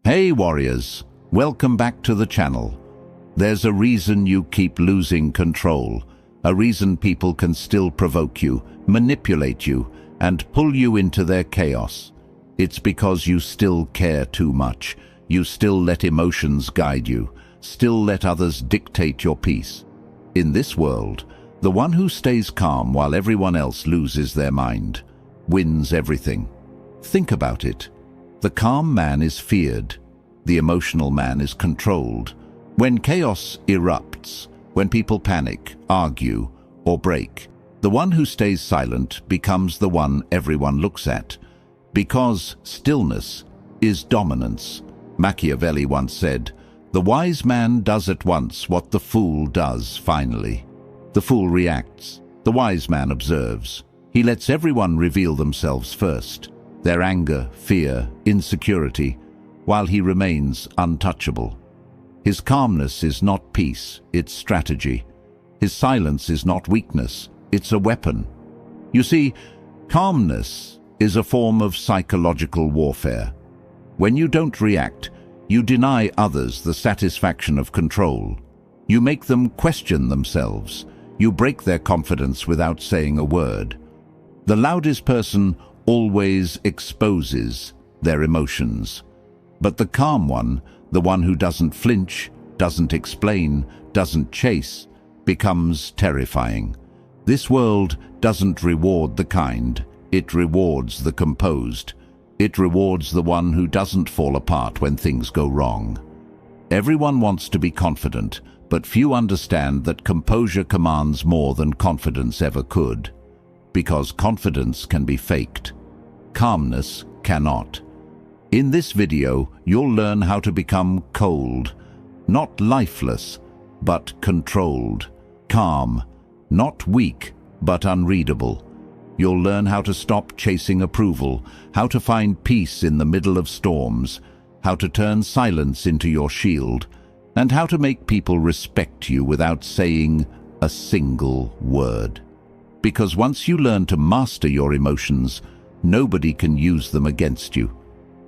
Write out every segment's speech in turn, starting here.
Hey warriors, welcome back to the channel. There's a reason you keep losing control, a reason people can still provoke you, manipulate you, and pull you into their chaos. It's because you still care too much. You still let emotions guide you, still let others dictate your peace. In this world, the one who stays calm while everyone else loses their mind wins everything. Think about it. The calm man is feared. The emotional man is controlled. When chaos erupts, when people panic, argue, or break, the one who stays silent becomes the one everyone looks at. Because stillness is dominance. Machiavelli once said, "The wise man does at once what the fool does finally." The fool reacts. The wise man observes. He lets everyone reveal themselves first, their anger, fear, insecurity, while he remains untouchable. His calmness is not peace, it's strategy. His silence is not weakness, it's a weapon. You see, calmness is a form of psychological warfare. When you don't react, you deny others the satisfaction of control. You make them question themselves. You break their confidence without saying a word. The loudest person always exposes their emotions. But the calm one, the one who doesn't flinch, doesn't explain, doesn't chase, becomes terrifying. This world doesn't reward the kind, it rewards the composed. It rewards the one who doesn't fall apart when things go wrong. Everyone wants to be confident, but few understand that composure commands more than confidence ever could. Because confidence can be faked. Calmness cannot. In this video, you'll learn how to become cold, not lifeless, but controlled, calm, not weak, but unreadable. You'll learn how to stop chasing approval, how to find peace in the middle of storms, how to turn silence into your shield, and how to make people respect you without saying a single word. Because once you learn to master your emotions, nobody can use them against you.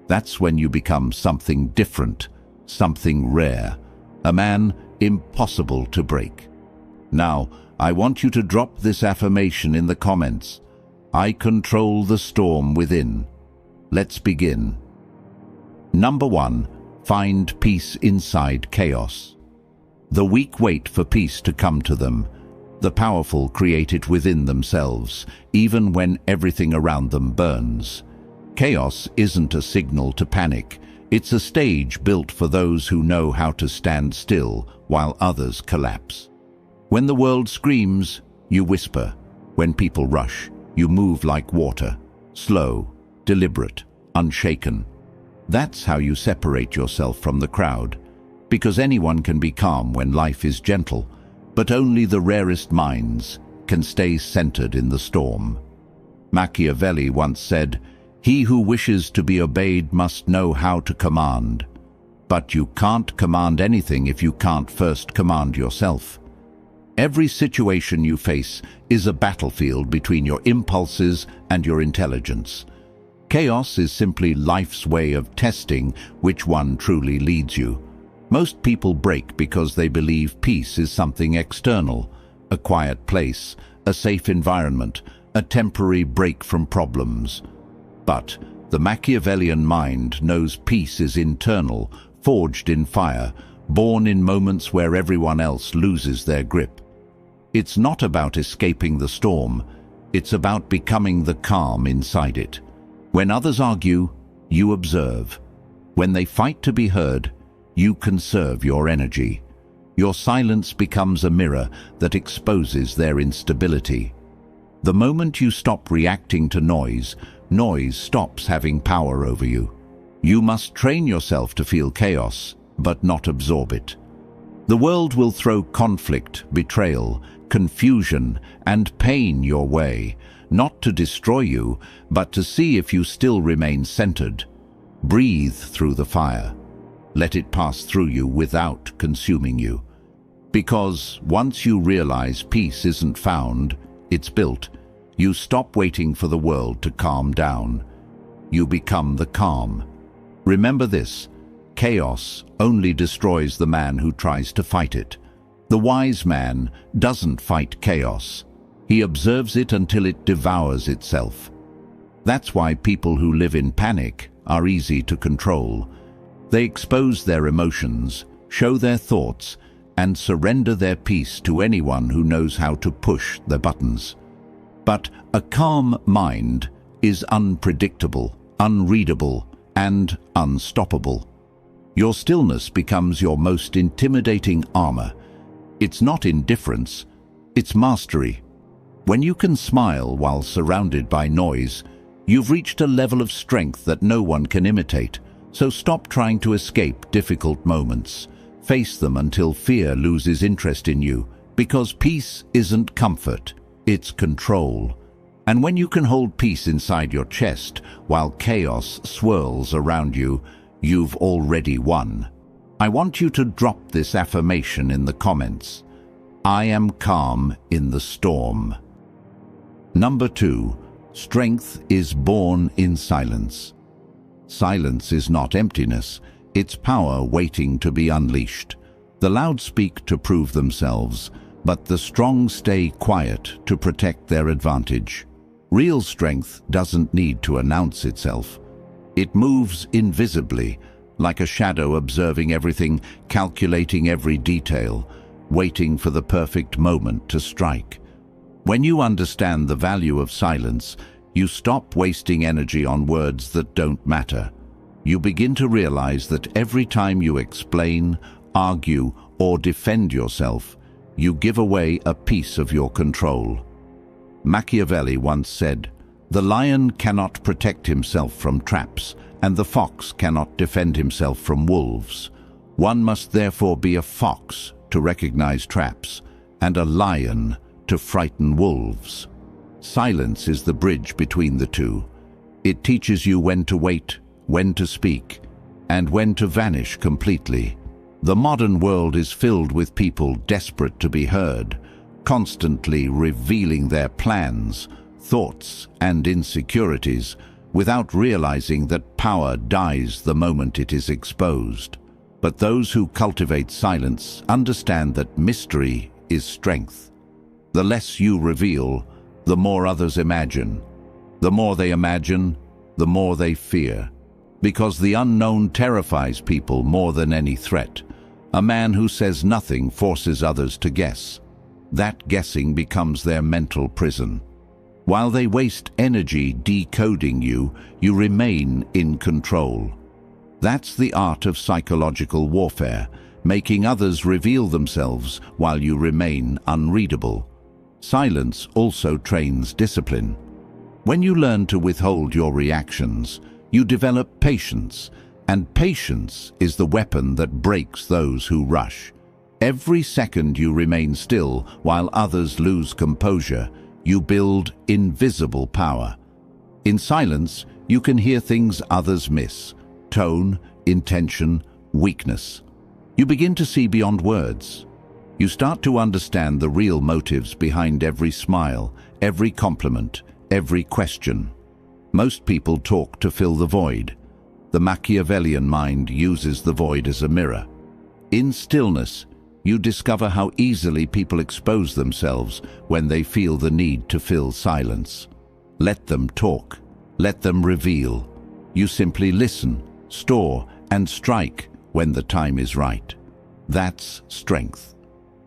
That's when you become something different, something rare, a man impossible to break. Now, I want you to drop this affirmation in the comments. I control the storm within. Let's begin. Number 1. Find peace inside chaos. The weak wait for peace to come to them. The powerful create it within themselves, even when everything around them burns. Chaos isn't a signal to panic. It's a stage built for those who know how to stand still while others collapse. When the world screams, you whisper. When people rush, you move like water, slow, deliberate, unshaken. That's how you separate yourself from the crowd, because anyone can be calm when life is gentle, but only the rarest minds can stay centered in the storm. Machiavelli once said, "He who wishes to be obeyed must know how to command." But you can't command anything if you can't first command yourself. Every situation you face is a battlefield between your impulses and your intelligence. Chaos is simply life's way of testing which one truly leads you. Most people break because they believe peace is something external, a quiet place, a safe environment, a temporary break from problems. But the Machiavellian mind knows peace is internal, forged in fire, born in moments where everyone else loses their grip. It's not about escaping the storm, it's about becoming the calm inside it. When others argue, you observe. When they fight to be heard, you conserve your energy. Your silence becomes a mirror that exposes their instability. The moment you stop reacting to noise, noise stops having power over you. You must train yourself to feel chaos, but not absorb it. The world will throw conflict, betrayal, confusion, and pain your way, not to destroy you, but to see if you still remain centered. Breathe through the fire. Let it pass through you without consuming you. Because once you realize peace isn't found, it's built, you stop waiting for the world to calm down. You become the calm. Remember this, Chaos only destroys the man who tries to fight it. The wise man doesn't fight chaos. He observes it until it devours itself. That's why people who live in panic are easy to control. They expose their emotions, show their thoughts, and surrender their peace to anyone who knows how to push the buttons. But a calm mind is unpredictable, unreadable, and unstoppable. Your stillness becomes your most intimidating armor. It's not indifference, it's mastery. When you can smile while surrounded by noise, you've reached a level of strength that no one can imitate. So stop trying to escape difficult moments. Face them until fear loses interest in you, because peace isn't comfort, it's control. And when you can hold peace inside your chest while chaos swirls around you, you've already won. I want you to drop this affirmation in the comments. I am calm in the storm. Number 2. Strength is born in silence. Silence is not emptiness, it's power waiting to be unleashed. The loud speak to prove themselves, but the strong stay quiet to protect their advantage. Real strength doesn't need to announce itself. It moves invisibly, like a shadow observing everything, calculating every detail, waiting for the perfect moment to strike. When you understand the value of silence, you stop wasting energy on words that don't matter. You begin to realize that every time you explain, argue, or defend yourself, you give away a piece of your control. Machiavelli once said, "The lion cannot protect himself from traps, and the fox cannot defend himself from wolves. One must therefore be a fox to recognize traps, and a lion to frighten wolves." Silence is the bridge between the two. It teaches you when to wait, when to speak, and when to vanish completely. The modern world is filled with people desperate to be heard, constantly revealing their plans, thoughts, and insecurities, without realizing that power dies the moment it is exposed. But those who cultivate silence understand that mystery is strength. The less you reveal, the more others imagine. The more they imagine, the more they fear. Because the unknown terrifies people more than any threat. A man who says nothing forces others to guess. That guessing becomes their mental prison. While they waste energy decoding you, you remain in control. That's the art of psychological warfare, making others reveal themselves while you remain unreadable. Silence also trains discipline. When you learn to withhold your reactions, you develop patience, and patience is the weapon that breaks those who rush. Every second you remain still while others lose composure, you build invisible power. In silence, you can hear things others miss: tone, intention, weakness. You begin to see beyond words. You start to understand the real motives behind every smile, every compliment, every question. Most people talk to fill the void. The Machiavellian mind uses the void as a mirror. In stillness, you discover how easily people expose themselves when they feel the need to fill silence. Let them talk. Let them reveal. You simply listen, store, and strike when the time is right. That's strength.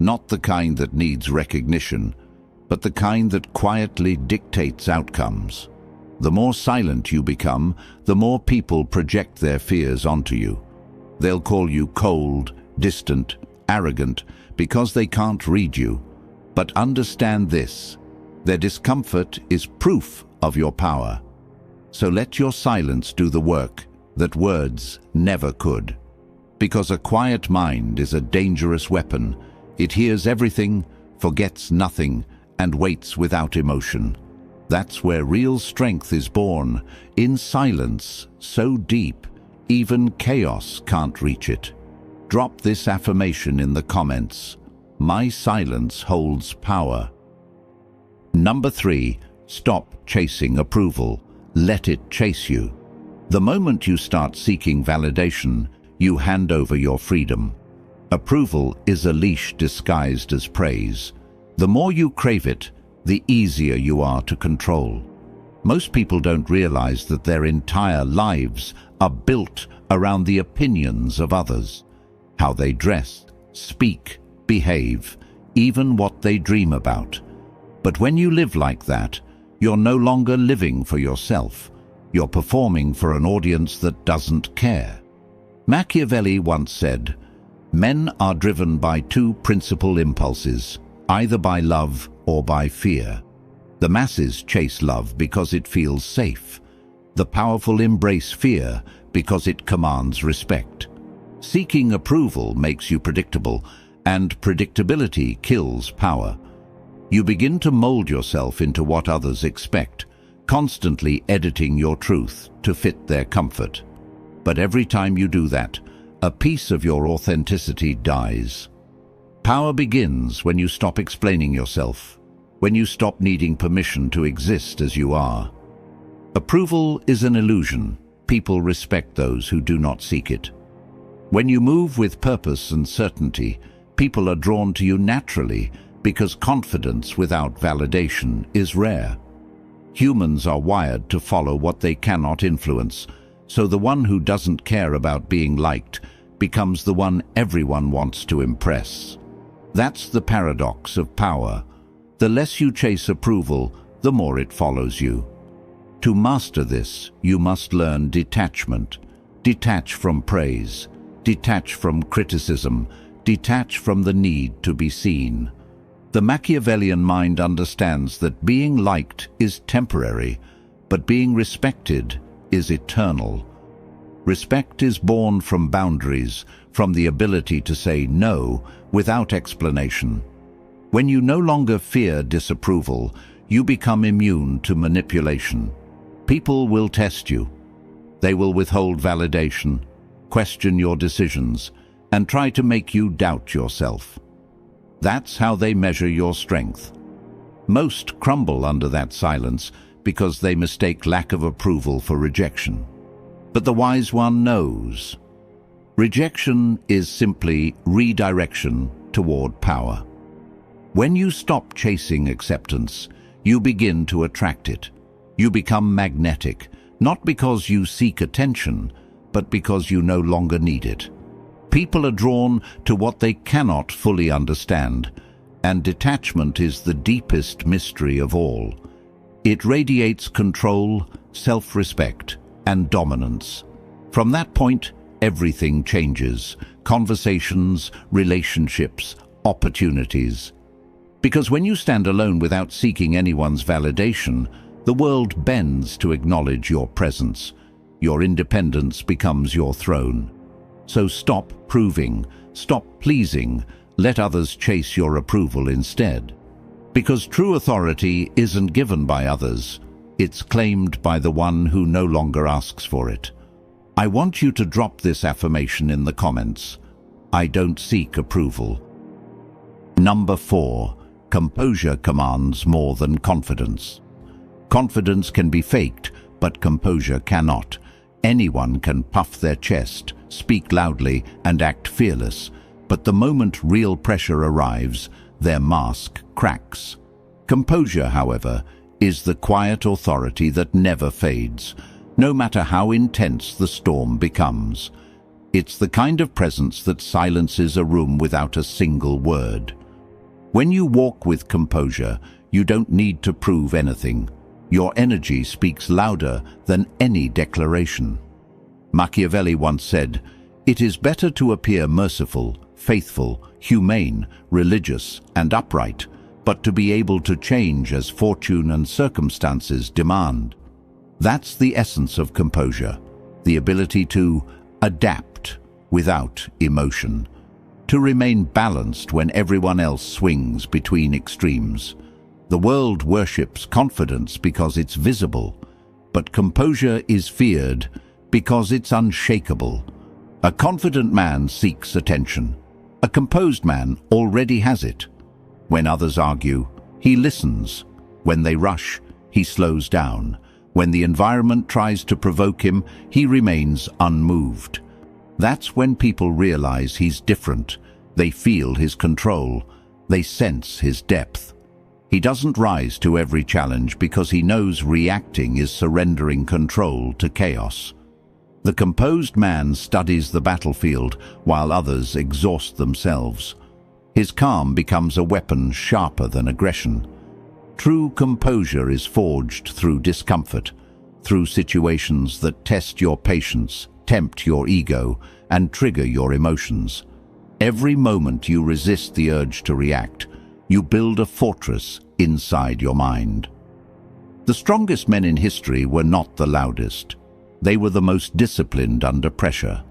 Not the kind that needs recognition, but the kind that quietly dictates outcomes. The more silent you become, the more people project their fears onto you. They'll call you cold, distant, arrogant, because they can't read you. But understand this: their discomfort is proof of your power. So let your silence do the work that words never could. Because a quiet mind is a dangerous weapon. It hears everything, forgets nothing, and waits without emotion. That's where real strength is born, in silence so deep, even chaos can't reach it. Drop this affirmation in the comments. My silence holds power. Number 3. Stop chasing approval. Let it chase you. The moment you start seeking validation, you hand over your freedom. Approval is a leash disguised as praise. The more you crave it, the easier you are to control. Most people don't realize that their entire lives are built around the opinions of others. How they dress, speak, behave, even what they dream about. But when you live like that, you're no longer living for yourself. You're performing for an audience that doesn't care. Machiavelli once said, "Men are driven by two principal impulses, either by love or by fear. The masses chase love because it feels safe. The powerful embrace fear because it commands respect. Seeking approval makes you predictable, and predictability kills power. You begin to mold yourself into what others expect, constantly editing your truth to fit their comfort. But every time you do that, a piece of your authenticity dies. Power begins when you stop explaining yourself, when you stop needing permission to exist as you are. Approval is an illusion. People respect those who do not seek it. When you move with purpose and certainty, people are drawn to you naturally because confidence without validation is rare. Humans are wired to follow what they cannot influence, so the one who doesn't care about being liked becomes the one everyone wants to impress. That's the paradox of power. The less you chase approval, the more it follows you. To master this, you must learn detachment. Detach from praise. Detach from criticism. Detach from the need to be seen. The Machiavellian mind understands that being liked is temporary, but being respected is eternal. Respect is born from boundaries, from the ability to say no without explanation. When you no longer fear disapproval, you become immune to manipulation. People will test you. They will withhold validation, question your decisions, and try to make you doubt yourself. That's how they measure your strength. Most crumble under that silence because they mistake lack of approval for rejection. But the wise one knows. Rejection is simply redirection toward power. When you stop chasing acceptance, you begin to attract it. You become magnetic, not because you seek attention, but because you no longer need it. People are drawn to what they cannot fully understand, and detachment is the deepest mystery of all. It radiates control, self-respect, and dominance. From that point, everything changes. Conversations, relationships, opportunities. Because when you stand alone without seeking anyone's validation, the world bends to acknowledge your presence. Your independence becomes your throne. So stop proving, stop pleasing, let others chase your approval instead. Because true authority isn't given by others, it's claimed by the one who no longer asks for it. I want you to drop this affirmation in the comments. I don't seek approval. Number 4. Composure commands more than confidence. Confidence can be faked, but composure cannot. Anyone can puff their chest, speak loudly, and act fearless, but the moment real pressure arrives, their mask cracks. Composure, however, is the quiet authority that never fades, no matter how intense the storm becomes. It's the kind of presence that silences a room without a single word. When you walk with composure, you don't need to prove anything. Your energy speaks louder than any declaration. Machiavelli once said, "It is better to appear merciful, faithful, humane, religious, and upright, but to be able to change as fortune and circumstances demand." That's the essence of composure, the ability to adapt without emotion, to remain balanced when everyone else swings between extremes. The world worships confidence because it's visible, but composure is feared because it's unshakable. A confident man seeks attention. A composed man already has it. When others argue, he listens. When they rush, he slows down. When the environment tries to provoke him, he remains unmoved. That's when people realize he's different. They feel his control. They sense his depth. He doesn't rise to every challenge because he knows reacting is surrendering control to chaos. The composed man studies the battlefield while others exhaust themselves. His calm becomes a weapon sharper than aggression. True composure is forged through discomfort, through situations that test your patience, tempt your ego, and trigger your emotions. Every moment you resist the urge to react, you build a fortress inside your mind. The strongest men in history were not the loudest. They were the most disciplined under pressure.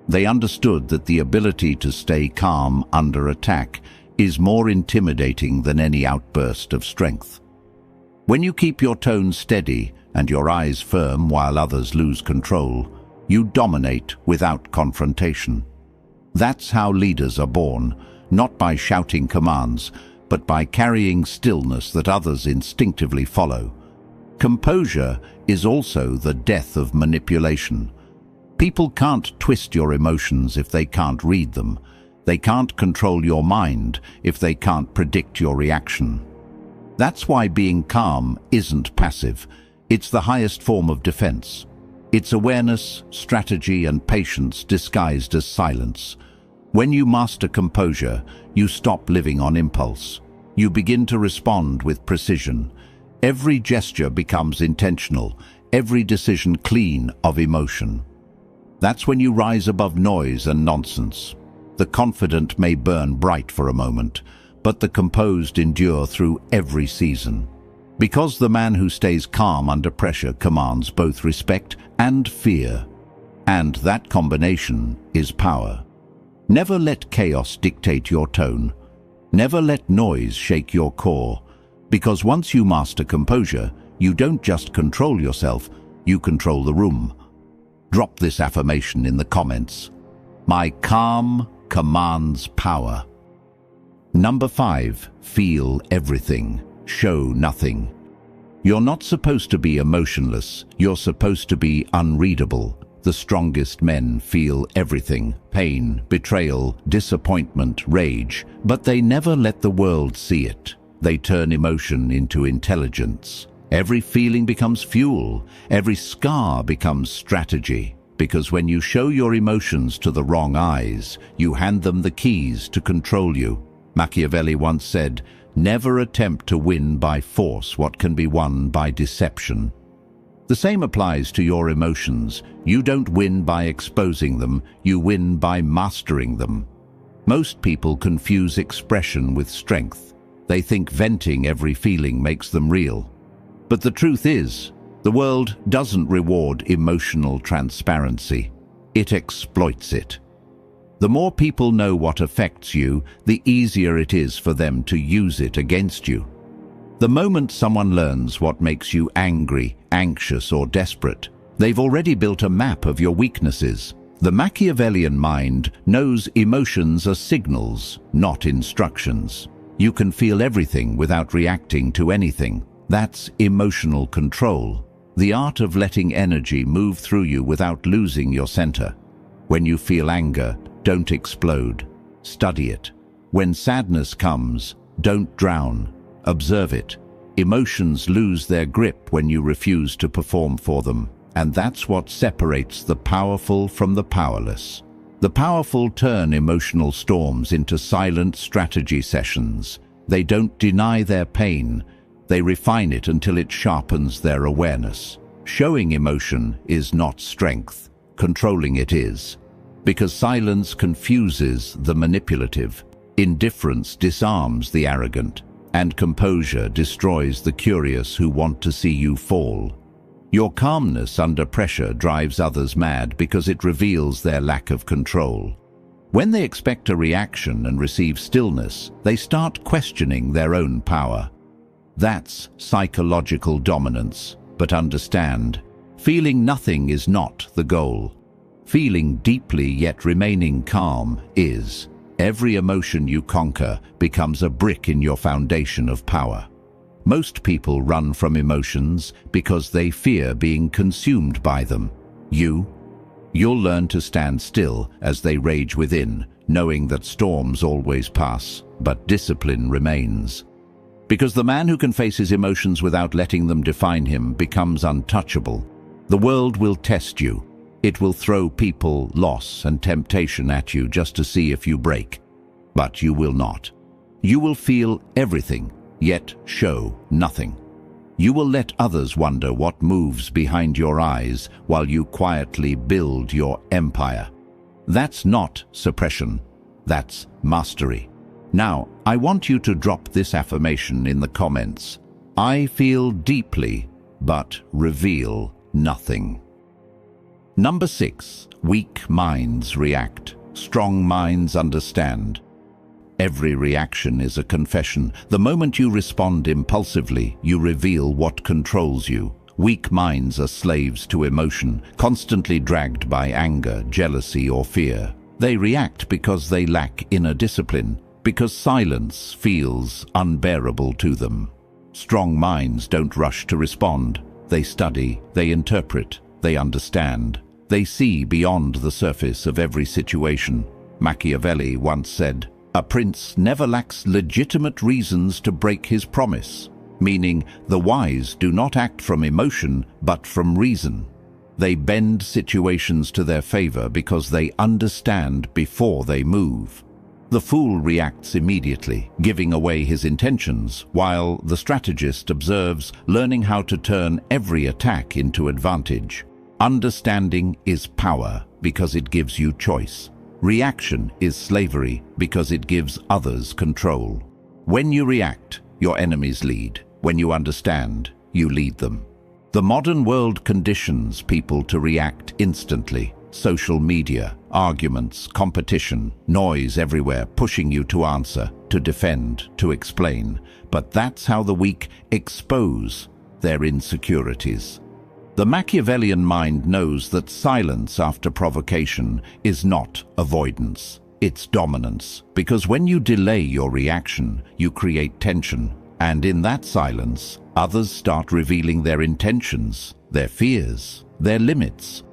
They understood that the ability to stay calm under attack is more intimidating than any outburst of strength. When you keep your tone steady and your eyes firm while others lose control, you dominate without confrontation. That's how leaders are born, not by shouting commands, but by carrying stillness that others instinctively follow. Composure is also the death of manipulation. People can't twist your emotions if they can't read them. They can't control your mind if they can't predict your reaction. That's why being calm isn't passive. It's the highest form of defense. It's awareness, strategy, and patience disguised as silence. When you master composure, you stop living on impulse. You begin to respond with precision. Every gesture becomes intentional, every decision clean of emotion. That's when you rise above noise and nonsense. The confident may burn bright for a moment, but the composed endure through every season. Because the man who stays calm under pressure commands both respect and fear. And that combination is power. Never let chaos dictate your tone. Never let noise shake your core. Because once you master composure, you don't just control yourself, you control the room. Drop this affirmation in the comments. My calm commands power. Number 5, feel everything, show nothing. You're not supposed to be emotionless, you're supposed to be unreadable. The strongest men feel everything, pain, betrayal, disappointment, rage, but they never let the world see it. They turn emotion into intelligence. Every feeling becomes fuel, every scar becomes strategy. Because when you show your emotions to the wrong eyes, you hand them the keys to control you. Machiavelli once said, "Never attempt to win by force what can be won by deception." The same applies to your emotions. You don't win by exposing them, you win by mastering them. Most people confuse expression with strength. They think venting every feeling makes them real. But the truth is, the world doesn't reward emotional transparency. It exploits it. The more people know what affects you, the easier it is for them to use it against you. The moment someone learns what makes you angry, anxious, or desperate, they've already built a map of your weaknesses. The Machiavellian mind knows emotions are signals, not instructions. You can feel everything without reacting to anything. That's emotional control. The art of letting energy move through you without losing your center. When you feel anger, don't explode. Study it. When sadness comes, don't drown. Observe it. Emotions lose their grip when you refuse to perform for them, and that's what separates the powerful from the powerless. The powerful turn emotional storms into silent strategy sessions. They don't deny their pain. They refine it until it sharpens their awareness. Showing emotion is not strength. Controlling it is. Because silence confuses the manipulative. Indifference disarms the arrogant. And composure destroys the curious who want to see you fall. Your calmness under pressure drives others mad because it reveals their lack of control. When they expect a reaction and receive stillness, they start questioning their own power. That's psychological dominance. But understand, feeling nothing is not the goal. Feeling deeply yet remaining calm is. Every emotion you conquer becomes a brick in your foundation of power. Most people run from emotions because they fear being consumed by them. You? You'll learn to stand still as they rage within, knowing that storms always pass, but discipline remains. Because the man who can face his emotions without letting them define him becomes untouchable. The world will test you. It will throw people, loss, and temptation at you just to see if you break. But you will not. You will feel everything, yet show nothing. You will let others wonder what moves behind your eyes while you quietly build your empire. That's not suppression. That's mastery. Now, I want you to drop this affirmation in the comments. I feel deeply, but reveal nothing. Number 6. Weak minds react. Strong minds understand. Every reaction is a confession. The moment you respond impulsively, you reveal what controls you. Weak minds are slaves to emotion, constantly dragged by anger, jealousy, or fear. They react because they lack inner discipline, because silence feels unbearable to them. Strong minds don't rush to respond. They study, they interpret, they understand. They see beyond the surface of every situation. Machiavelli once said, "A prince never lacks legitimate reasons to break his promise," meaning the wise do not act from emotion but from reason. They bend situations to their favor because they understand before they move. The fool reacts immediately, giving away his intentions, while the strategist observes, learning how to turn every attack into advantage. Understanding is power because it gives you choice. Reaction is slavery because it gives others control. When you react, your enemies lead. When you understand, you lead them. The modern world conditions people to react instantly. Social media, arguments, competition, noise everywhere pushing you to answer, to defend, to explain. But that's how the weak expose their insecurities. The Machiavellian mind knows that silence after provocation is not avoidance, it's dominance. Because when you delay your reaction, you create tension. And in that silence, others start revealing their intentions, their fears, their limits.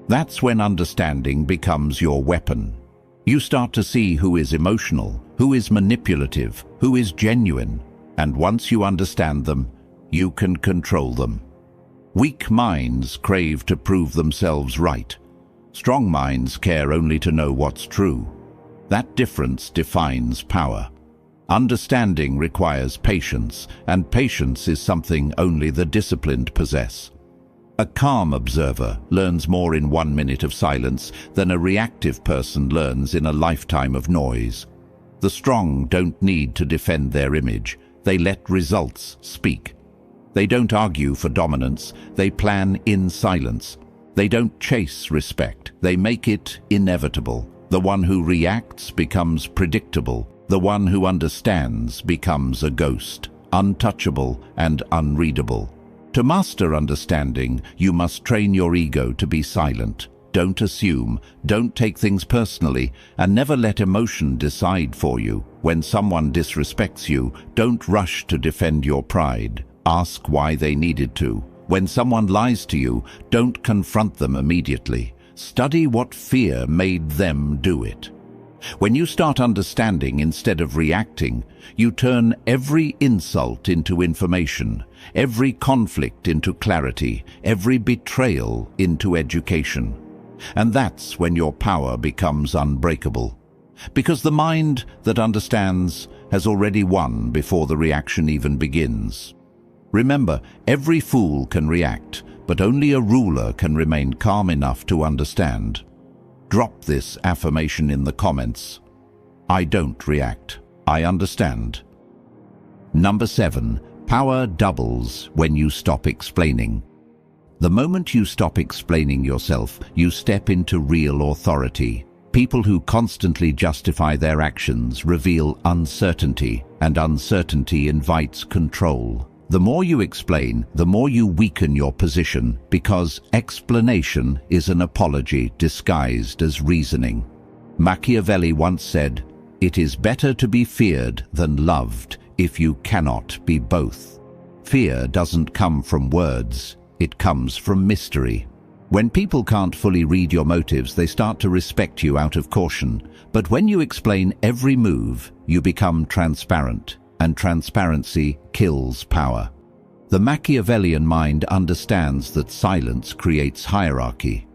That's when understanding becomes your weapon. You start to see who is emotional, who is manipulative, who is genuine. And once you understand them, you can control them. Weak minds crave to prove themselves right. Strong minds care only to know what's true. That difference defines power. Understanding requires patience, and patience is something only the disciplined possess. A calm observer learns more in 1 minute of silence than a reactive person learns in a lifetime of noise. The strong don't need to defend their image. They let results speak. They don't argue for dominance, they plan in silence. They don't chase respect, they make it inevitable. The one who reacts becomes predictable. The one who understands becomes a ghost, untouchable and unreadable. To master understanding, you must train your ego to be silent. Don't assume, don't take things personally, and never let emotion decide for you. When someone disrespects you, don't rush to defend your pride. Ask why they needed to. When someone lies to you, don't confront them immediately. Study what fear made them do it. When you start understanding instead of reacting, you turn every insult into information, every conflict into clarity, every betrayal into education. And that's when your power becomes unbreakable. Because the mind that understands has already won before the reaction even begins. Remember, every fool can react, but only a ruler can remain calm enough to understand. Drop this affirmation in the comments. I don't react. I understand. Number 7. Power doubles when you stop explaining. The moment you stop explaining yourself, you step into real authority. People who constantly justify their actions reveal uncertainty, and uncertainty invites control. The more you explain, the more you weaken your position, because explanation is an apology disguised as reasoning. Machiavelli once said, "It is better to be feared than loved if you cannot be both." Fear doesn't come from words, it comes from mystery. When people can't fully read your motives, they start to respect you out of caution. But when you explain every move, you become transparent, and transparency kills power. The Machiavellian mind understands that silence creates hierarchy.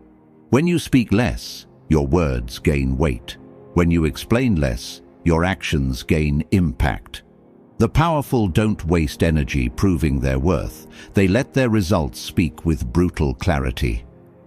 When you speak less, your words gain weight. When you explain less, your actions gain impact. The powerful don't waste energy proving their worth. They let their results speak with brutal clarity.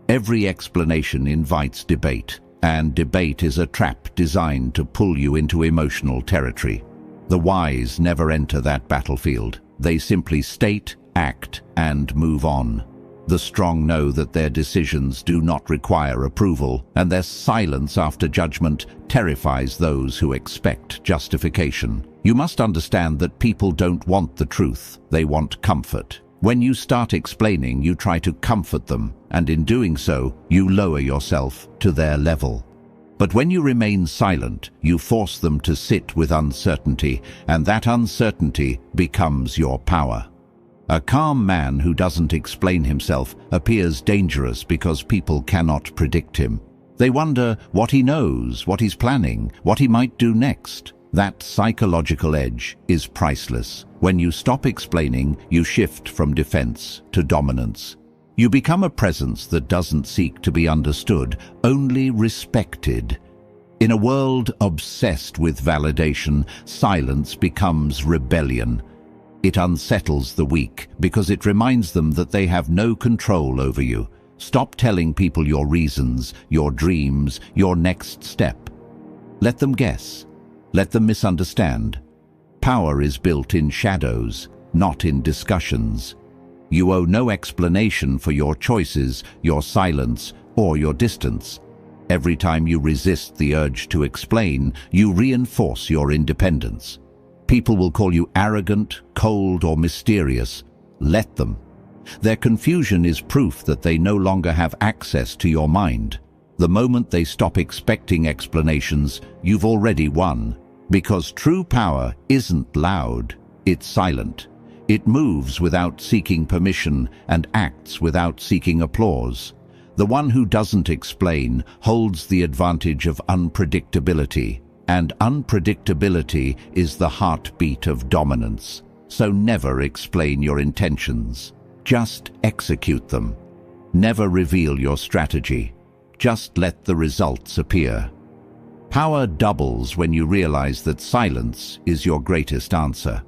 Every explanation invites debate, and debate is a trap designed to pull you into emotional territory. The wise never enter that battlefield. They simply state, act, and move on. The strong know that their decisions do not require approval, and their silence after judgment terrifies those who expect justification. You must understand that people don't want the truth, they want comfort. When you start explaining, you try to comfort them, and in doing so, you lower yourself to their level. But when you remain silent, you force them to sit with uncertainty, and that uncertainty becomes your power. A calm man who doesn't explain himself appears dangerous because people cannot predict him. They wonder what he knows, what he's planning, what he might do next. That psychological edge is priceless. When you stop explaining, you shift from defense to dominance. You become a presence that doesn't seek to be understood, only respected. In a world obsessed with validation, silence becomes rebellion. It unsettles the weak because it reminds them that they have no control over you. Stop telling people your reasons, your dreams, your next step. Let them guess. Let them misunderstand. Power is built in shadows, not in discussions. You owe no explanation for your choices, your silence, or your distance. Every time you resist the urge to explain, you reinforce your independence. People will call you arrogant, cold, or mysterious. Let them. Their confusion is proof that they no longer have access to your mind. The moment they stop expecting explanations, you've already won. Because true power isn't loud, it's silent. It moves without seeking permission and acts without seeking applause. The one who doesn't explain holds the advantage of unpredictability, and unpredictability is the heartbeat of dominance. So never explain your intentions. Just execute them. Never reveal your strategy. Just let the results appear. Power doubles when you realize that silence is your greatest answer.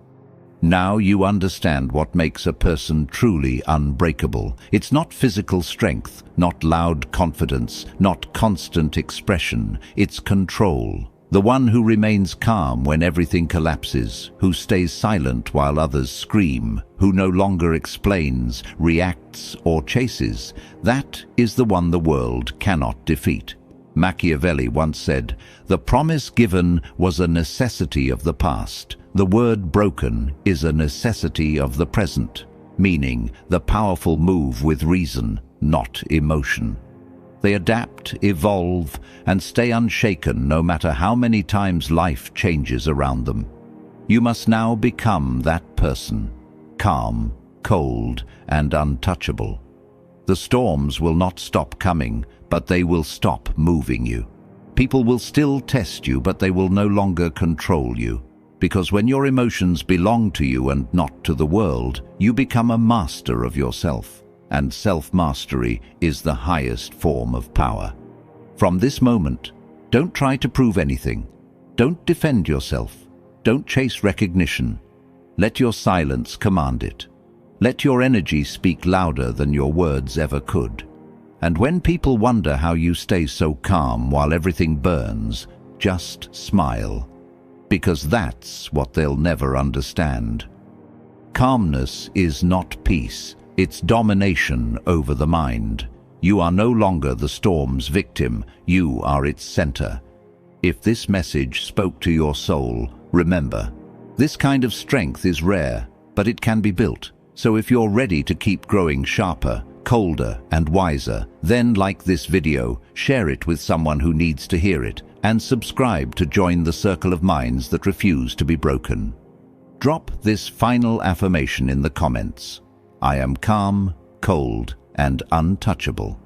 Now you understand what makes a person truly unbreakable. It's not physical strength, not loud confidence, not constant expression. It's control. The one who remains calm when everything collapses, who stays silent while others scream, who no longer explains, reacts, or chases, that is the one the world cannot defeat. Machiavelli once said, "The promise given was a necessity of the past. The word broken is a necessity of the present," meaning the powerful move with reason, not emotion. They adapt, evolve, and stay unshaken no matter how many times life changes around them. You must now become that person, calm, cold, and untouchable. The storms will not stop coming, but they will stop moving you. People will still test you, but they will no longer control you. Because when your emotions belong to you and not to the world, you become a master of yourself. And self-mastery is the highest form of power. From this moment, don't try to prove anything. Don't defend yourself. Don't chase recognition. Let your silence command it. Let your energy speak louder than your words ever could. And when people wonder how you stay so calm while everything burns, just smile. Because that's what they'll never understand. Calmness is not peace. It's domination over the mind. You are no longer the storm's victim, you are its center. If this message spoke to your soul, remember, this kind of strength is rare, but it can be built. So if you're ready to keep growing sharper, colder, and wiser, then like this video, share it with someone who needs to hear it, and subscribe to join the circle of minds that refuse to be broken. Drop this final affirmation in the comments. I am calm, cold, and untouchable.